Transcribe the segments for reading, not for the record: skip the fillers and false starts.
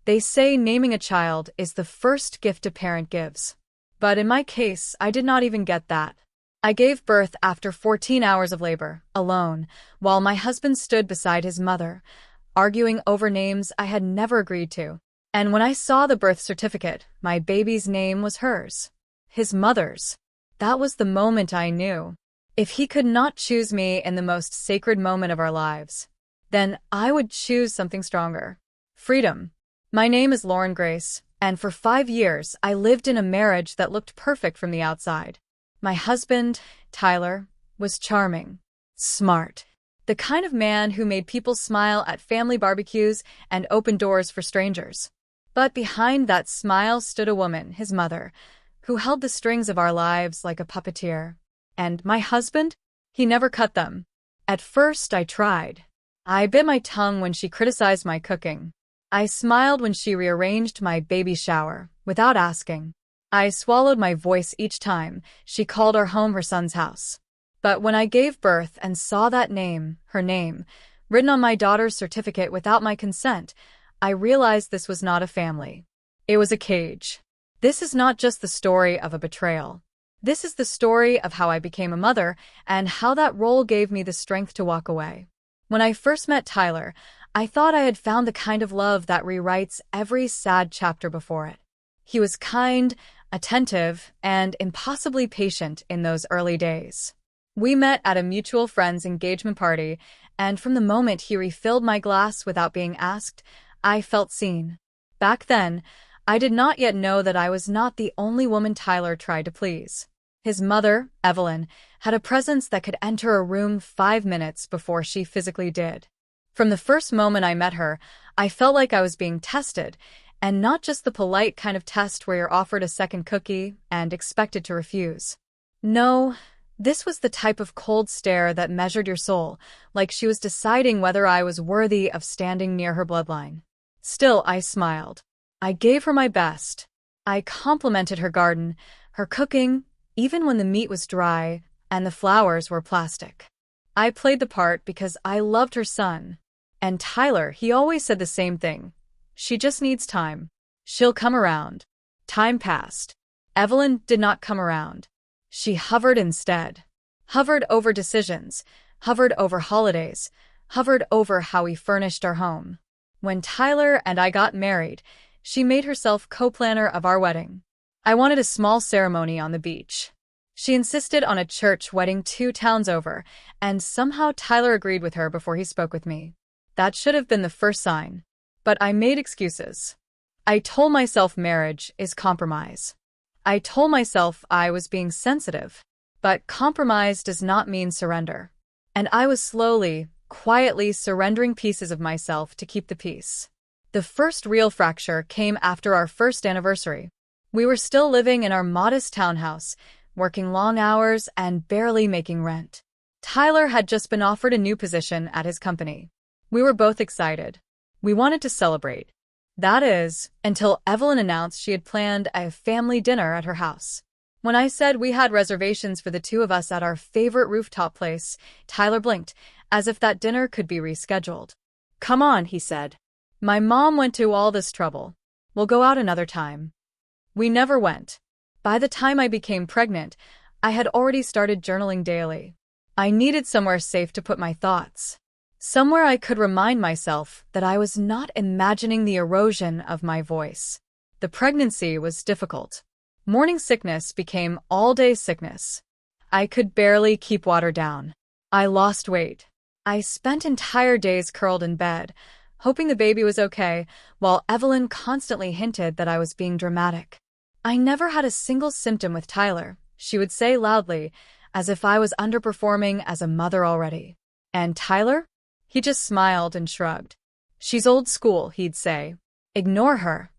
They say naming a child is the first gift a parent gives. But in my case, I did not even get that. I gave birth after 14 hours of labor, alone, while my husband stood beside his mother, arguing over names I had never agreed to. And when I saw the birth certificate, my baby's name was hers. His mother's. That was the moment I knew. If he could not choose me in the most sacred moment of our lives, then I would choose something stronger. Freedom. My name is Lauren Grace, and for 5 years I lived in a marriage that looked perfect from the outside. My husband, Tyler, was charming, smart, the kind of man who made people smile at family barbecues and opened doors for strangers. But behind that smile stood a woman, his mother, who held the strings of our lives like a puppeteer. And my husband? He never cut them. At first I tried. I bit my tongue when she criticized my cooking. I smiled when she rearranged my baby shower, without asking. I swallowed my voice each time she called our home her son's house. But when I gave birth and saw that name, her name, written on my daughter's certificate without my consent, I realized this was not a family. It was a cage. This is not just the story of a betrayal. This is the story of how I became a mother and how that role gave me the strength to walk away. When I first met Tyler, I thought I had found the kind of love that rewrites every sad chapter before it. He was kind, attentive, and impossibly patient in those early days. We met at a mutual friend's engagement party, and from the moment he refilled my glass without being asked, I felt seen. Back then, I did not yet know that I was not the only woman Tyler tried to please. His mother, Evelyn, had a presence that could enter a room 5 minutes before she physically did. From the first moment I met her, I felt like I was being tested, and not just the polite kind of test where you're offered a second cookie and expected to refuse. No, this was the type of cold stare that measured your soul, like she was deciding whether I was worthy of standing near her bloodline. Still, I smiled. I gave her my best. I complimented her garden, her cooking, even when the meat was dry and the flowers were plastic. I played the part because I loved her son. And Tyler, he always said the same thing. She just needs time. She'll come around. Time passed. Evelyn did not come around. She hovered instead. Hovered over decisions, hovered over holidays, hovered over how we furnished our home. When Tyler and I got married, she made herself co-planner of our wedding. I wanted a small ceremony on the beach. She insisted on a church wedding 2 towns over, and somehow Tyler agreed with her before he spoke with me. That should have been the first sign. But I made excuses. I told myself marriage is compromise. I told myself I was being sensitive. But compromise does not mean surrender. And I was slowly, quietly surrendering pieces of myself to keep the peace. The first real fracture came after our first anniversary. We were still living in our modest townhouse, working long hours and barely making rent. Tyler had just been offered a new position at his company. We were both excited. We wanted to celebrate. That is, until Evelyn announced she had planned a family dinner at her house. When I said we had reservations for the 2 of us at our favorite rooftop place, Tyler blinked, as if that dinner could be rescheduled. "Come on," he said. "My mom went to all this trouble. We'll go out another time." We never went. By the time I became pregnant, I had already started journaling daily. I needed somewhere safe to put my thoughts. Somewhere I could remind myself that I was not imagining the erosion of my voice. The pregnancy was difficult. Morning sickness became all-day sickness. I could barely keep water down. I lost weight. I spent entire days curled in bed, hoping the baby was okay, while Evelyn constantly hinted that I was being dramatic. I never had a single symptom with Tyler, she would say loudly, as if I was underperforming as a mother already. And Tyler? He just smiled and shrugged. "She's old school," he'd say. "Ignore her."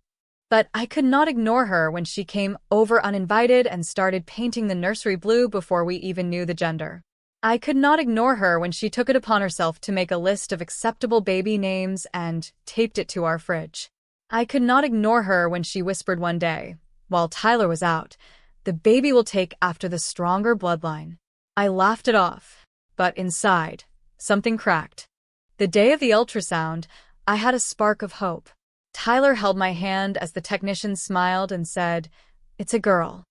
But I could not ignore her when she came over uninvited and started painting the nursery blue before we even knew the gender. I could not ignore her when she took it upon herself to make a list of acceptable baby names and taped it to our fridge. I could not ignore her when she whispered one day, while Tyler was out, "The baby will take after the stronger bloodline." I laughed it off, but inside, something cracked. The day of the ultrasound, I had a spark of hope. Tyler held my hand as the technician smiled and said, "It's a girl."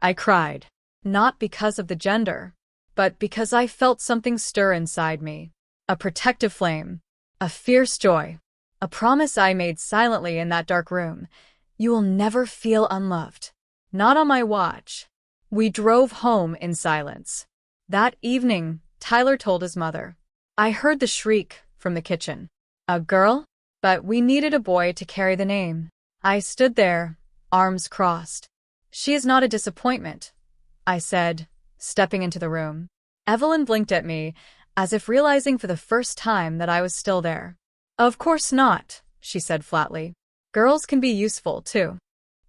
I cried. Not because of the gender, but because I felt something stir inside me. A protective flame. A fierce joy. A promise I made silently in that dark room. You will never feel unloved. Not on my watch. We drove home in silence. That evening, Tyler told his mother. I heard the shriek from the kitchen. A girl? But we needed a boy to carry the name. I stood there, arms crossed. She is not a disappointment, I said, stepping into the room. Evelyn blinked at me, as if realizing for the first time that I was still there. Of course not, she said flatly. Girls can be useful, too.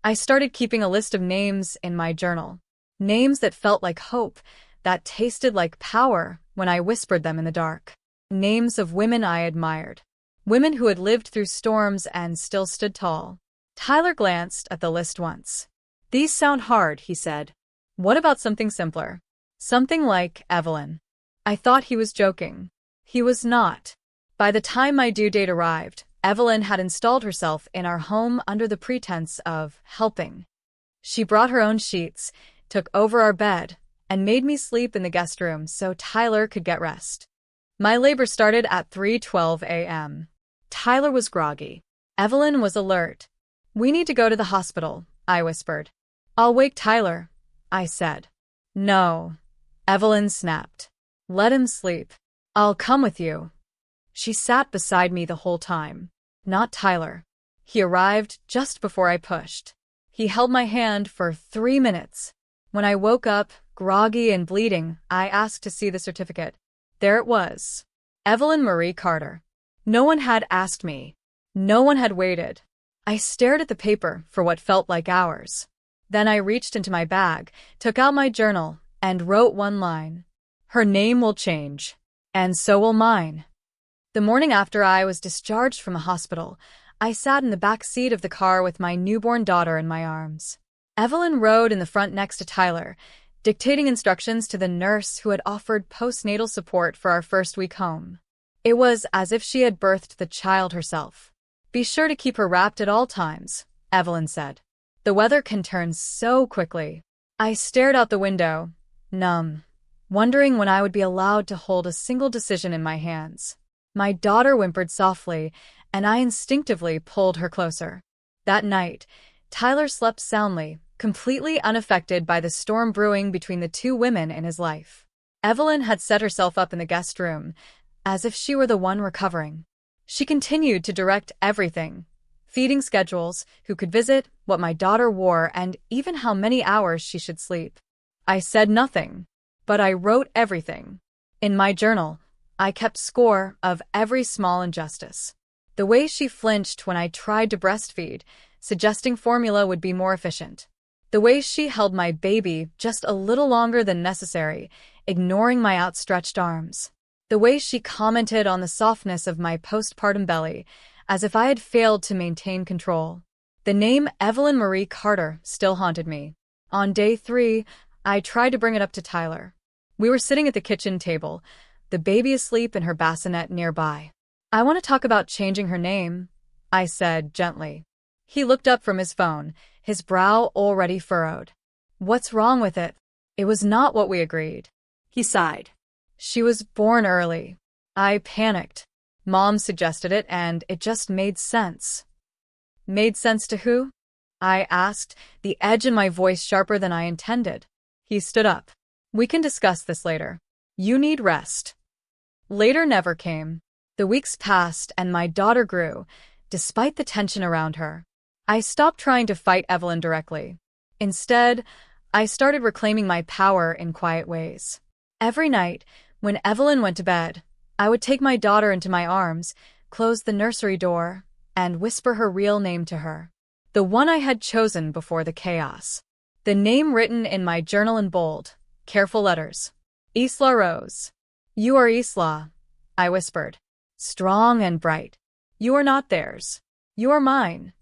I started keeping a list of names in my journal. Names that felt like hope, that tasted like power when I whispered them in the dark. Names of women I admired. Women who had lived through storms and still stood tall. Tyler glanced at the list once. These sound hard, he said. What about something simpler? Something like Evelyn. I thought he was joking. He was not. By the time my due date arrived, Evelyn had installed herself in our home under the pretense of helping. She brought her own sheets, took over our bed, and made me sleep in the guest room so Tyler could get rest. My labor started at 3:12 a.m. Tyler was groggy. Evelyn was alert. We need to go to the hospital, I whispered. I'll wake Tyler, I said. No, Evelyn snapped. Let him sleep. I'll come with you. She sat beside me the whole time. Not Tyler. He arrived just before I pushed. He held my hand for 3 minutes. When I woke up, groggy and bleeding, I asked to see the certificate. There it was. Evelyn Marie Carter. No one had asked me. No one had waited. I stared at the paper for what felt like hours. Then I reached into my bag, took out my journal, and wrote one line. Her name will change. And so will mine. The morning after I was discharged from the hospital, I sat in the back seat of the car with my newborn daughter in my arms. Evelyn rode in the front next to Tyler, dictating instructions to the nurse who had offered postnatal support for our first week home. It was as if she had birthed the child herself. Be sure to keep her wrapped at all times, Evelyn said. The weather can turn so quickly. I stared out the window, numb, wondering when I would be allowed to hold a single decision in my hands. My daughter whimpered softly, and I instinctively pulled her closer. That night, Tyler slept soundly, completely unaffected by the storm brewing between the two women in his life. Evelyn had set herself up in the guest room, as if she were the one recovering. She continued to direct everything, feeding schedules, who could visit, what my daughter wore, and even how many hours she should sleep. I said nothing, but I wrote everything. In my journal, I kept score of every small injustice. The way she flinched when I tried to breastfeed, suggesting formula would be more efficient. The way she held my baby just a little longer than necessary, ignoring my outstretched arms. The way she commented on the softness of my postpartum belly, as if I had failed to maintain control. The name Evelyn Marie Carter still haunted me. On day 3, I tried to bring it up to Tyler. We were sitting at the kitchen table, the baby asleep in her bassinet nearby. I want to talk about changing her name, I said gently. He looked up from his phone, his brow already furrowed. What's wrong with it? It was not what we agreed. He sighed. She was born early. I panicked. Mom suggested it, and it just made sense. Made sense to who? I asked, the edge in my voice sharper than I intended. He stood up. We can discuss this later. You need rest. Later never came. The weeks passed, and my daughter grew, despite the tension around her. I stopped trying to fight Evelyn directly. Instead, I started reclaiming my power in quiet ways. Every night, when Evelyn went to bed, I would take my daughter into my arms, close the nursery door, and whisper her real name to her. The one I had chosen before the chaos. The name written in my journal in bold, careful letters. Isla Rose. You are Isla, I whispered. Strong and bright. You are not theirs. You are mine.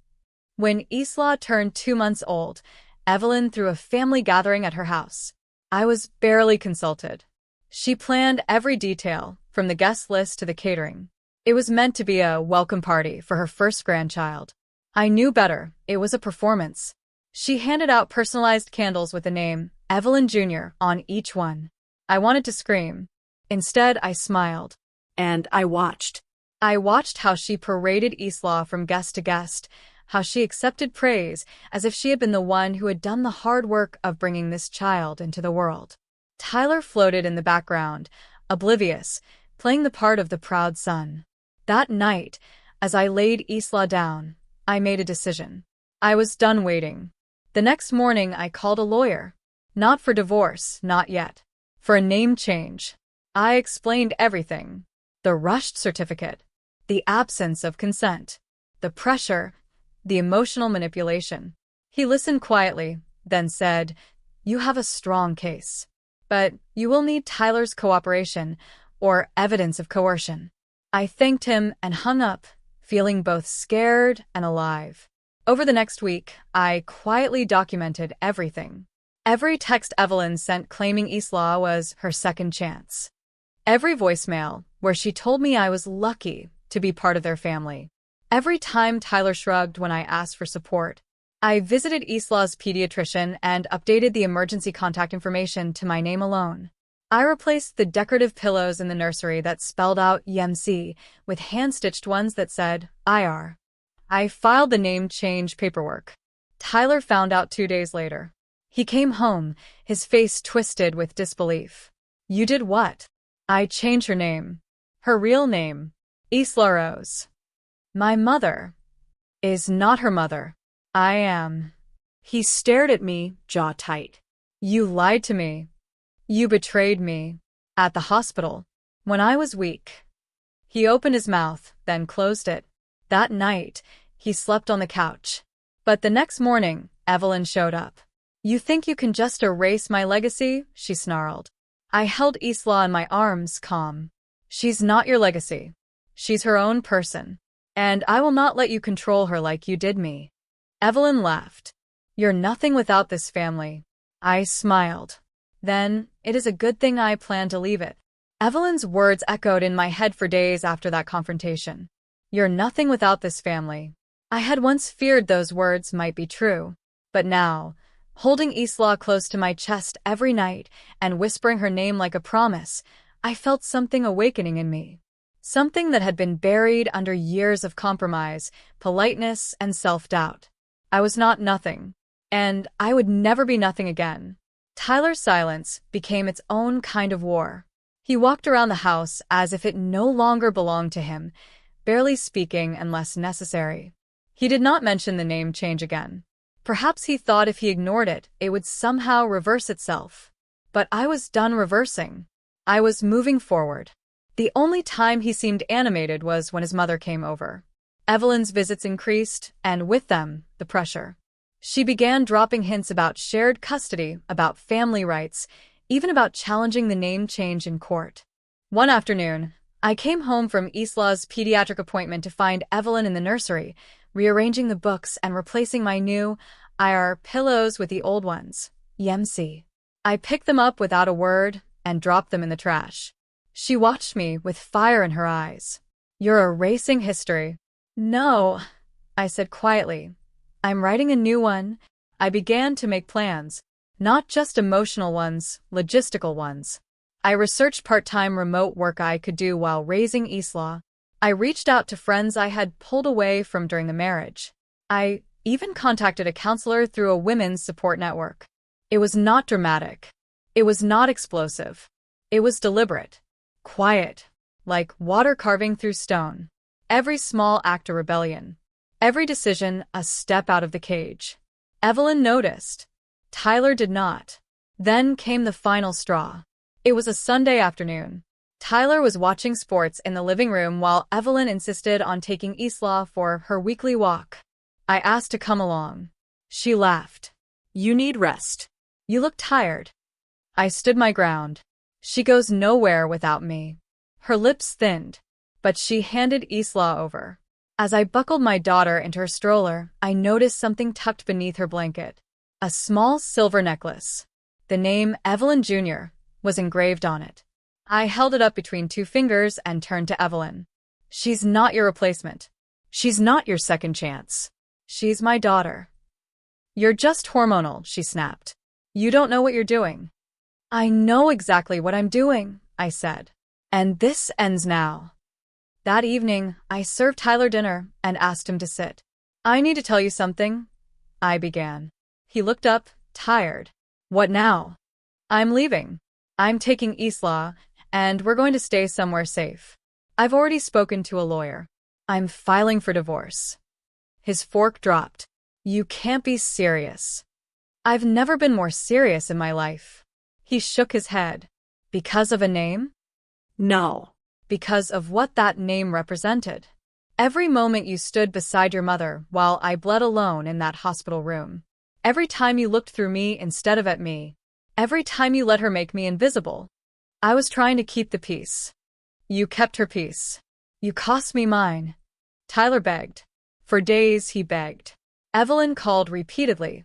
When Isla turned 2 months old, Evelyn threw a family gathering at her house. I was barely consulted. She planned every detail, from the guest list to the catering. It was meant to be a welcome party for her first grandchild. I knew better. It was a performance. She handed out personalized candles with the name Evelyn Jr. on each one. I wanted to scream. Instead, I smiled. And I watched. I watched how she paraded Isla from guest to guest, how she accepted praise as if she had been the one who had done the hard work of bringing this child into the world. Tyler floated in the background, oblivious, playing the part of the proud son. That night, as I laid Isla down, I made a decision. I was done waiting. The next morning, I called a lawyer. Not for divorce, not yet. For a name change. I explained everything. The rushed certificate. The absence of consent. The pressure. The emotional manipulation. He listened quietly, then said, "You have a strong case. But you will need Tyler's cooperation or evidence of coercion." I thanked him and hung up, feeling both scared and alive. Over the next week, I quietly documented everything. Every text Evelyn sent claiming Isla was her second chance. Every voicemail where she told me I was lucky to be part of their family. Every time Tyler shrugged when I asked for support. I visited Isla's pediatrician and updated the emergency contact information to my name alone. I replaced the decorative pillows in the nursery that spelled out YMC with hand-stitched ones that said IR. I filed the name change paperwork. Tyler found out 2 days later. He came home, his face twisted with disbelief. "You did what?" "I changed her name. Her real name. Isla Rose. My mother is not her mother. I am." He stared at me, jaw tight. "You lied to me. You betrayed me. At the hospital. When I was weak." He opened his mouth, then closed it. That night, he slept on the couch. But the next morning, Evelyn showed up. "You think you can just erase my legacy?" she snarled. I held Isla in my arms, calm. "She's not your legacy. She's her own person. And I will not let you control her like you did me." Evelyn laughed. "You're nothing without this family." I smiled. "Then, it is a good thing I plan to leave it." Evelyn's words echoed in my head for days after that confrontation. "You're nothing without this family." I had once feared those words might be true. But now, holding Isla close to my chest every night and whispering her name like a promise, I felt something awakening in me. Something that had been buried under years of compromise, politeness, and self-doubt. I was not nothing. And I would never be nothing again. Tyler's silence became its own kind of war. He walked around the house as if it no longer belonged to him, barely speaking unless necessary. He did not mention the name change again. Perhaps he thought if he ignored it, it would somehow reverse itself. But I was done reversing. I was moving forward. The only time he seemed animated was when his mother came over. Evelyn's visits increased, and with them, the pressure. She began dropping hints about shared custody, about family rights, even about challenging the name change in court. One afternoon, I came home from Isla's pediatric appointment to find Evelyn in the nursery, rearranging the books and replacing my new IR pillows with the old ones, YMC. I picked them up without a word and dropped them in the trash. She watched me with fire in her eyes. "You're erasing history." "No," I said quietly. "I'm writing a new one." I began to make plans. Not just emotional ones, logistical ones. I researched part-time remote work I could do while raising Isla. I reached out to friends I had pulled away from during the marriage. I even contacted a counselor through a women's support network. It was not dramatic. It was not explosive. It was deliberate. Quiet. Like water carving through stone. Every small act a rebellion. Every decision a step out of the cage. Evelyn noticed. Tyler did not. Then came the final straw. It was a Sunday afternoon. Tyler was watching sports in the living room while Evelyn insisted on taking Isla for her weekly walk. I asked to come along. She laughed. "You need rest." "You look tired." I stood my ground. "She goes nowhere without me." Her lips thinned, but she handed Isla over. As I buckled my daughter into her stroller, I noticed something tucked beneath her blanket. A small silver necklace. The name Evelyn Jr. was engraved on it. I held it up between 2 fingers and turned to Evelyn. "She's not your replacement. She's not your second chance." She's my daughter. You're just hormonal, she snapped. You don't know what you're doing. I know exactly what I'm doing, I said. And this ends now. That evening, I served Tyler dinner and asked him to sit. I need to tell you something, I began. He looked up, tired. What now? I'm leaving. I'm taking Isla, and we're going to stay somewhere safe. I've already spoken to a lawyer. I'm filing for divorce. His fork dropped. You can't be serious. I've never been more serious in my life. He shook his head. Because of a name? No. Because of what that name represented. Every moment you stood beside your mother while I bled alone in that hospital room. Every time you looked through me instead of at me. Every time you let her make me invisible. I was trying to keep the peace. You kept her peace. You cost me mine. Tyler begged. For days he begged. Evelyn called repeatedly,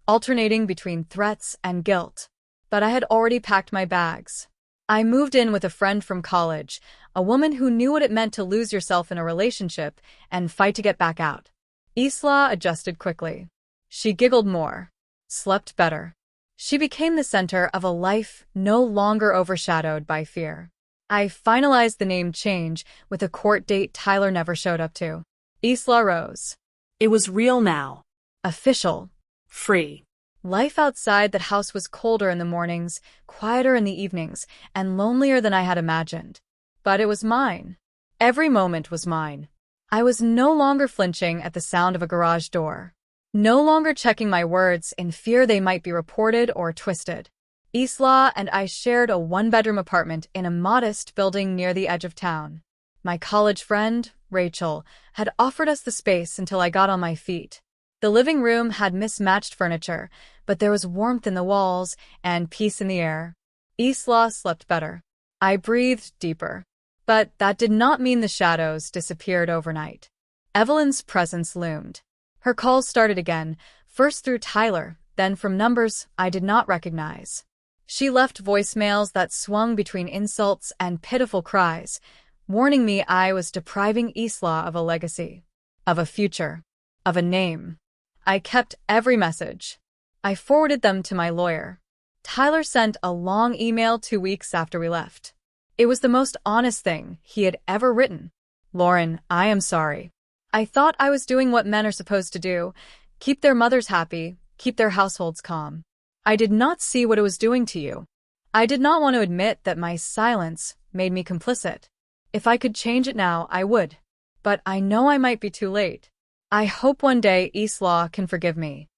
alternating between threats and guilt. But I had already packed my bags. I moved in with a friend from college, a woman who knew what it meant to lose yourself in a relationship and fight to get back out. Isla adjusted quickly. She giggled more, slept better. She became the center of a life no longer overshadowed by fear. I finalized the name change with a court date Tyler never showed up to. Isla rose. It was real now. Official. Free. Life outside that house was colder in the mornings, quieter in the evenings, and lonelier than I had imagined. But it was mine. Every moment was mine. I was no longer flinching at the sound of a garage door. No longer checking my words in fear they might be reported or twisted. Isla and I shared a one-bedroom apartment in a modest building near the edge of town. My college friend, Rachel, had offered us the space until I got on my feet. The living room had mismatched furniture, but there was warmth in the walls and peace in the air. Isla slept better. I breathed deeper. But that did not mean the shadows disappeared overnight. Evelyn's presence loomed. Her calls started again, first through Tyler, then from numbers I did not recognize. She left voicemails that swung between insults and pitiful cries, warning me I was depriving Isla of a legacy, of a future, of a name. I kept every message. I forwarded them to my lawyer. Tyler sent a long email 2 weeks after we left. It was the most honest thing he had ever written. Lauren, I am sorry. I thought I was doing what men are supposed to do, keep their mothers happy, keep their households calm. I did not see what it was doing to you. I did not want to admit that my silence made me complicit. If I could change it now, I would. But I know I might be too late. I hope one day Isla can forgive me.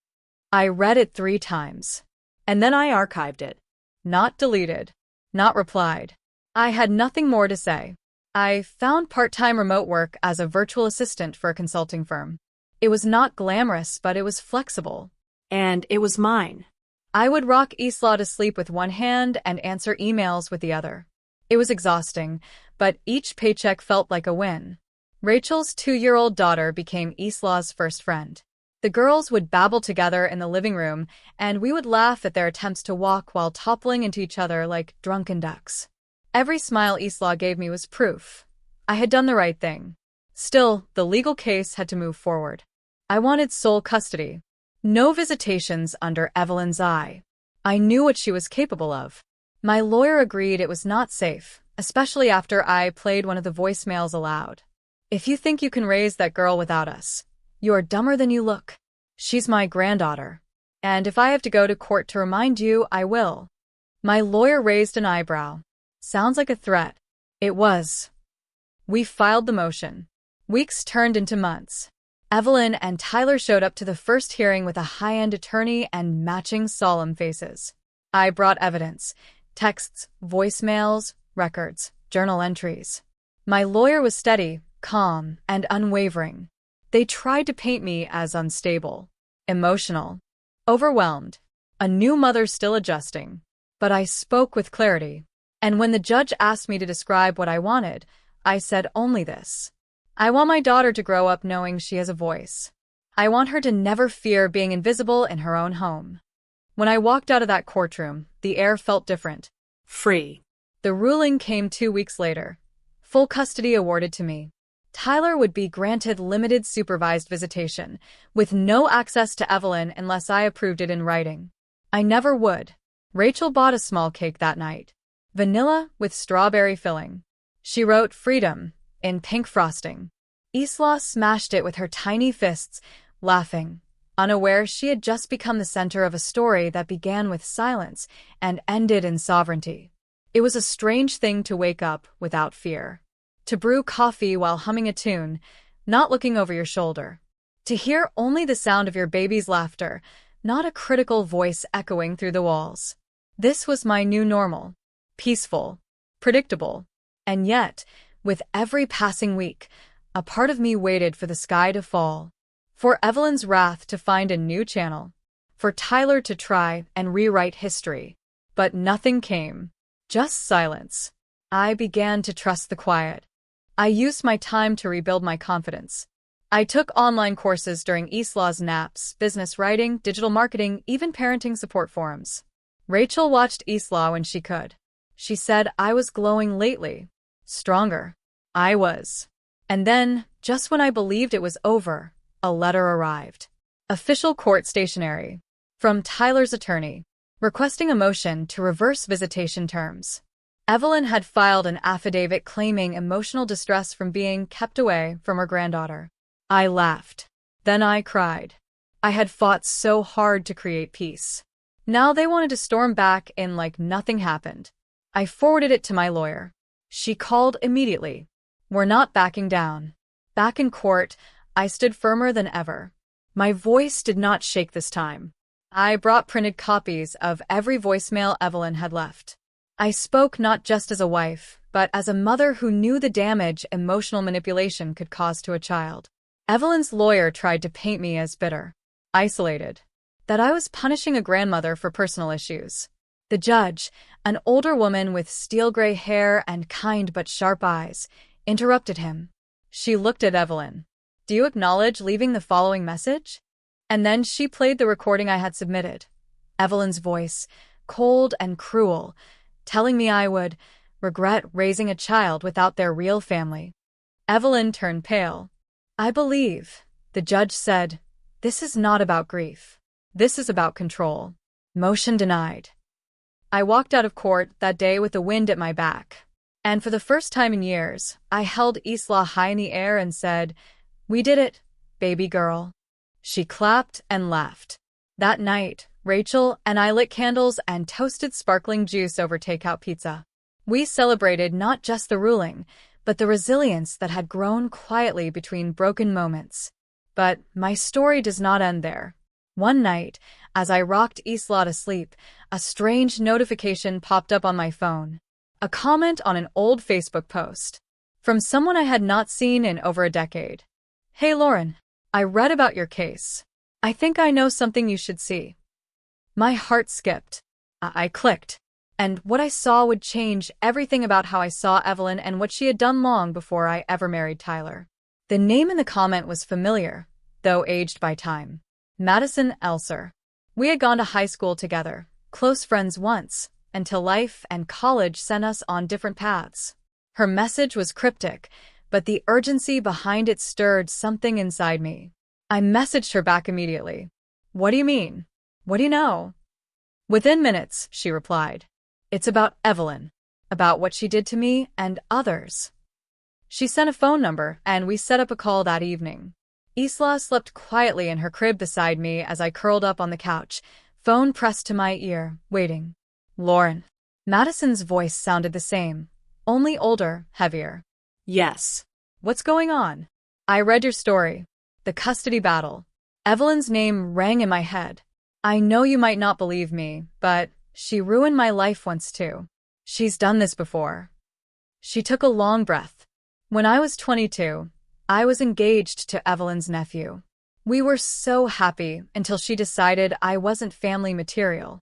I read it 3 times. And then I archived it. Not deleted. Not replied. I had nothing more to say. I found part-time remote work as a virtual assistant for a consulting firm. It was not glamorous, but it was flexible. And it was mine. I would rock Isla to sleep with one hand and answer emails with the other. It was exhausting, but each paycheck felt like a win. Rachel's 2-year-old daughter became Isla's first friend. The girls would babble together in the living room, and we would laugh at their attempts to walk while toppling into each other like drunken ducks. Every smile Isla gave me was proof. I had done the right thing. Still, the legal case had to move forward. I wanted sole custody. No visitations under Evelyn's eye. I knew what she was capable of. My lawyer agreed it was not safe, especially after I played one of the voicemails aloud. If you think you can raise that girl without us, you are dumber than you look. She's my granddaughter. And if I have to go to court to remind you, I will. My lawyer raised an eyebrow. Sounds like a threat. It was. We filed the motion. Weeks turned into months. Evelyn and Tyler showed up to the first hearing with a high-end attorney and matching solemn faces. I brought evidence. Texts, voicemails, records, journal entries. My lawyer was steady, calm, and unwavering. They tried to paint me as unstable, emotional, overwhelmed, a new mother still adjusting. But I spoke with clarity. And when the judge asked me to describe what I wanted, I said only this. I want my daughter to grow up knowing she has a voice. I want her to never fear being invisible in her own home. When I walked out of that courtroom, the air felt different. Free. The ruling came 2 weeks later. Full custody awarded to me. Tyler would be granted limited supervised visitation, with no access to Evelyn unless I approved it in writing. I never would. Rachel bought a small cake that night. Vanilla with strawberry filling. She wrote "Freedom" in pink frosting. Isla smashed it with her tiny fists, laughing, unaware she had just become the center of a story that began with silence and ended in sovereignty. It was a strange thing to wake up without fear. To brew coffee while humming a tune, not looking over your shoulder. To hear only the sound of your baby's laughter, not a critical voice echoing through the walls. This was my new normal. Peaceful, predictable, and yet, with every passing week, a part of me waited for the sky to fall, for Evelyn's wrath to find a new channel, for Tyler to try and rewrite history. But nothing came, just silence. I began to trust the quiet. I used my time to rebuild my confidence. I took online courses during Isla's naps, business writing, digital marketing, even parenting support forums. Rachel watched Isla when she could. She said I was glowing lately. Stronger. I was. And then, just when I believed it was over, a letter arrived. Official court stationery. From Tyler's attorney, requesting a motion to reverse visitation terms. Evelyn had filed an affidavit claiming emotional distress from being kept away from her granddaughter. I laughed. Then I cried. I had fought so hard to create peace. Now they wanted to storm back in like nothing happened. I forwarded it to my lawyer. She called immediately. We're not backing down. Back in court, I stood firmer than ever. My voice did not shake this time. I brought printed copies of every voicemail Evelyn had left. I spoke not just as a wife, but as a mother who knew the damage emotional manipulation could cause to a child. Evelyn's lawyer tried to paint me as bitter, isolated, that I was punishing a grandmother for personal issues. The judge, an older woman with steel-gray hair and kind but sharp eyes, interrupted him. She looked at Evelyn. Do you acknowledge leaving the following message? And then she played the recording I had submitted. Evelyn's voice, cold and cruel, telling me I would regret raising a child without their real family. Evelyn turned pale. I believe, the judge said, this is not about grief. This is about control. Motion denied. I walked out of court that day with the wind at my back. And for the first time in years, I held Isla high in the air and said, "We did it, baby girl." She clapped and laughed. That night, Rachel and I lit candles and toasted sparkling juice over takeout pizza. We celebrated not just the ruling, but the resilience that had grown quietly between broken moments. But my story does not end there. One night, as I rocked Isla to sleep, a strange notification popped up on my phone. A comment on an old Facebook post. From someone I had not seen in over a decade. Hey Lauren, I read about your case. I think I know something you should see. My heart skipped. I clicked. And what I saw would change everything about how I saw Evelyn and what she had done long before I ever married Tyler. The name in the comment was familiar, though aged by time. Madison Elser. We had gone to high school together, close friends once, until life and college sent us on different paths. Her message was cryptic, but the urgency behind it stirred something inside me. I messaged her back immediately. What do you mean? What do you know? Within minutes, she replied. It's about Evelyn, about what she did to me and others. She sent a phone number, and we set up a call that evening. Isla slept quietly in her crib beside me as I curled up on the couch, phone pressed to my ear, waiting. Lauren. Madison's voice sounded the same, only older, heavier. Yes. What's going on? I read your story. The custody battle. Evelyn's name rang in my head. I know you might not believe me, but she ruined my life once too. She's done this before. She took a long breath. When I was 22, I was engaged to Evelyn's nephew. We were so happy until she decided I wasn't family material.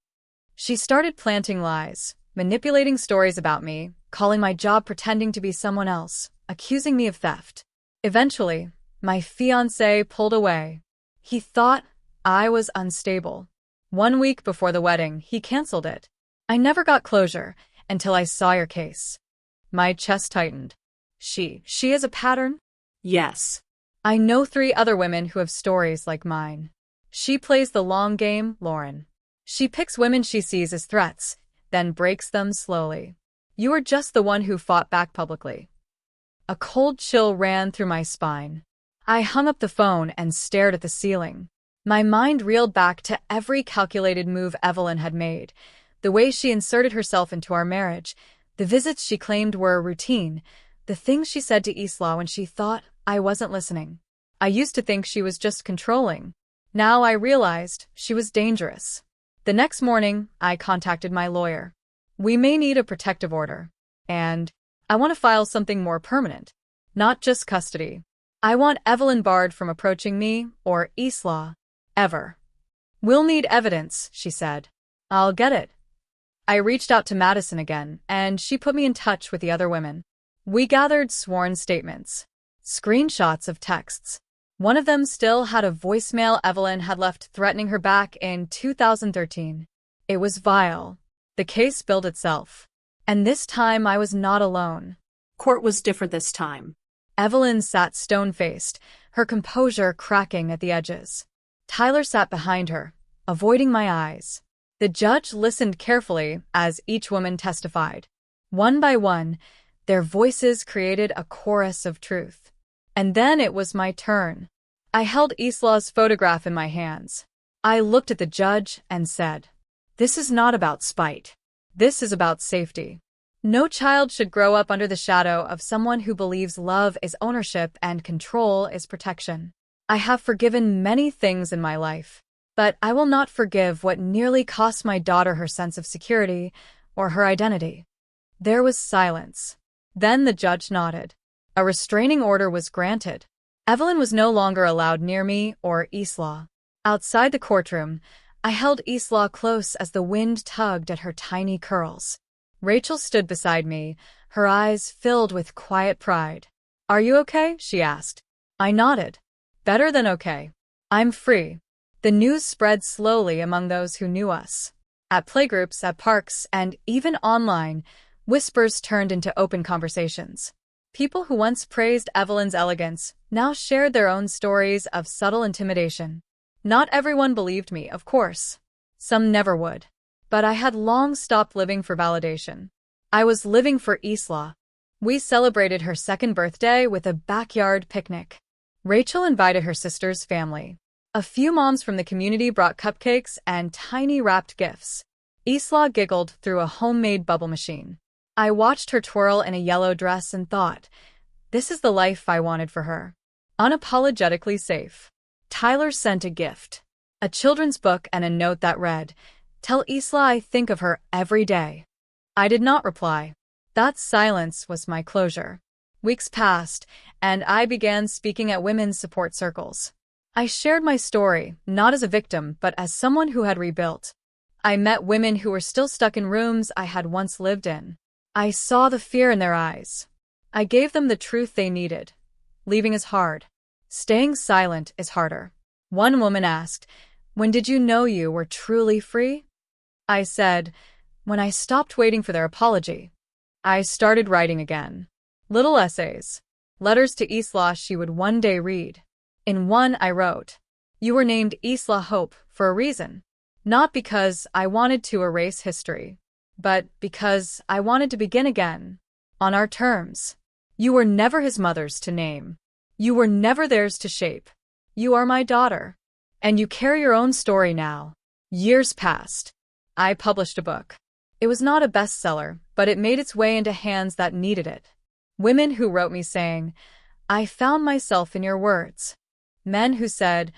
She started planting lies, manipulating stories about me, calling my job pretending to be someone else, accusing me of theft. Eventually, my fiancé pulled away. He thought I was unstable. 1 week before the wedding, he canceled it. I never got closure until I saw your case. My chest tightened. She is a pattern? Yes. I know 3 other women who have stories like mine. She plays the long game, Lauren. She picks women she sees as threats, then breaks them slowly. You are just the one who fought back publicly. A cold chill ran through my spine. I hung up the phone and stared at the ceiling. My mind reeled back to every calculated move Evelyn had made, the way she inserted herself into our marriage, the visits she claimed were routine, the things she said to Isla when she thought I wasn't listening. I used to think she was just controlling. Now I realized she was dangerous. The next morning, I contacted my lawyer. We may need a protective order. And I want to file something more permanent. Not just custody. I want Evelyn barred from approaching me or Isla. Ever. We'll need evidence, she said. I'll get it. I reached out to Madison again, and she put me in touch with the other women. We gathered sworn statements. Screenshots of texts. One of them still had a voicemail Evelyn had left threatening her back in 2013. It was vile. The case billed itself. And this time I was not alone. Court was different this time. Evelyn sat stone-faced, her composure cracking at the edges. Tyler sat behind her, avoiding my eyes. The judge listened carefully as each woman testified. One by one, their voices created a chorus of truth. And then it was my turn. I held Isla's photograph in my hands. I looked at the judge and said, "This is not about spite. This is about safety. No child should grow up under the shadow of someone who believes love is ownership and control is protection. I have forgiven many things in my life, but I will not forgive what nearly cost my daughter her sense of security or her identity." There was silence. Then the judge nodded. A restraining order was granted. Evelyn was no longer allowed near me or Isla. Outside the courtroom, I held Isla close as the wind tugged at her tiny curls. Rachel stood beside me, her eyes filled with quiet pride. "Are you okay?" she asked. I nodded. "Better than okay. I'm free." The news spread slowly among those who knew us. At playgroups, at parks, and even online, whispers turned into open conversations. People who once praised Evelyn's elegance now shared their own stories of subtle intimidation. Not everyone believed me, of course. Some never would. But I had long stopped living for validation. I was living for Isla. We celebrated her 2nd birthday with a backyard picnic. Rachel invited her sister's family. A few moms from the community brought cupcakes and tiny wrapped gifts. Isla giggled through a homemade bubble machine. I watched her twirl in a yellow dress and thought, this is the life I wanted for her. Unapologetically safe. Tyler sent a gift. A children's book and a note that read, "Tell Isla I think of her every day." I did not reply. That silence was my closure. Weeks passed, and I began speaking at women's support circles. I shared my story, not as a victim, but as someone who had rebuilt. I met women who were still stuck in rooms I had once lived in. I saw the fear in their eyes. I gave them the truth they needed. Leaving is hard. Staying silent is harder. One woman asked, "When did you know you were truly free?" I said, "When I stopped waiting for their apology." I started writing again. Little essays. Letters to Isla she would one day read. In one I wrote, "You were named Isla Hope for a reason. Not because I wanted to erase history, but because I wanted to begin again. On our terms. You were never his mother's to name. You were never theirs to shape. You are my daughter. And you carry your own story now." Years passed. I published a book. It was not a bestseller, but it made its way into hands that needed it. Women who wrote me saying, "I found myself in your words." Men who said,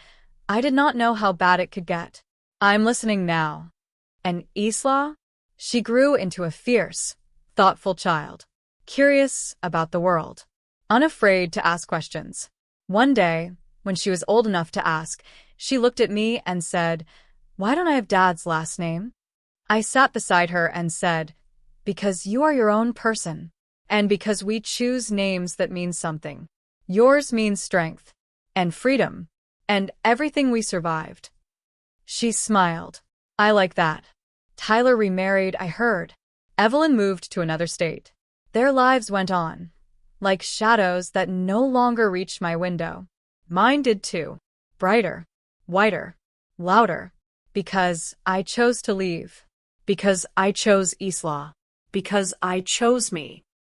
"I did not know how bad it could get. I'm listening now." And Isla? She grew into a fierce, thoughtful child. Curious about the world. Unafraid to ask questions. One day, when she was old enough to ask, she looked at me and said, "Why don't I have Dad's last name?" I sat beside her and said, "Because you are your own person. And because we choose names that mean something. Yours means strength. And freedom. And everything we survived." She smiled. "I like that." Tyler remarried, I heard. Evelyn moved to another state. Their lives went on. like shadows that no longer reached my window. Mine did too. Brighter, whiter, louder. Because I chose to leave. Because I chose Isla. Because I chose me.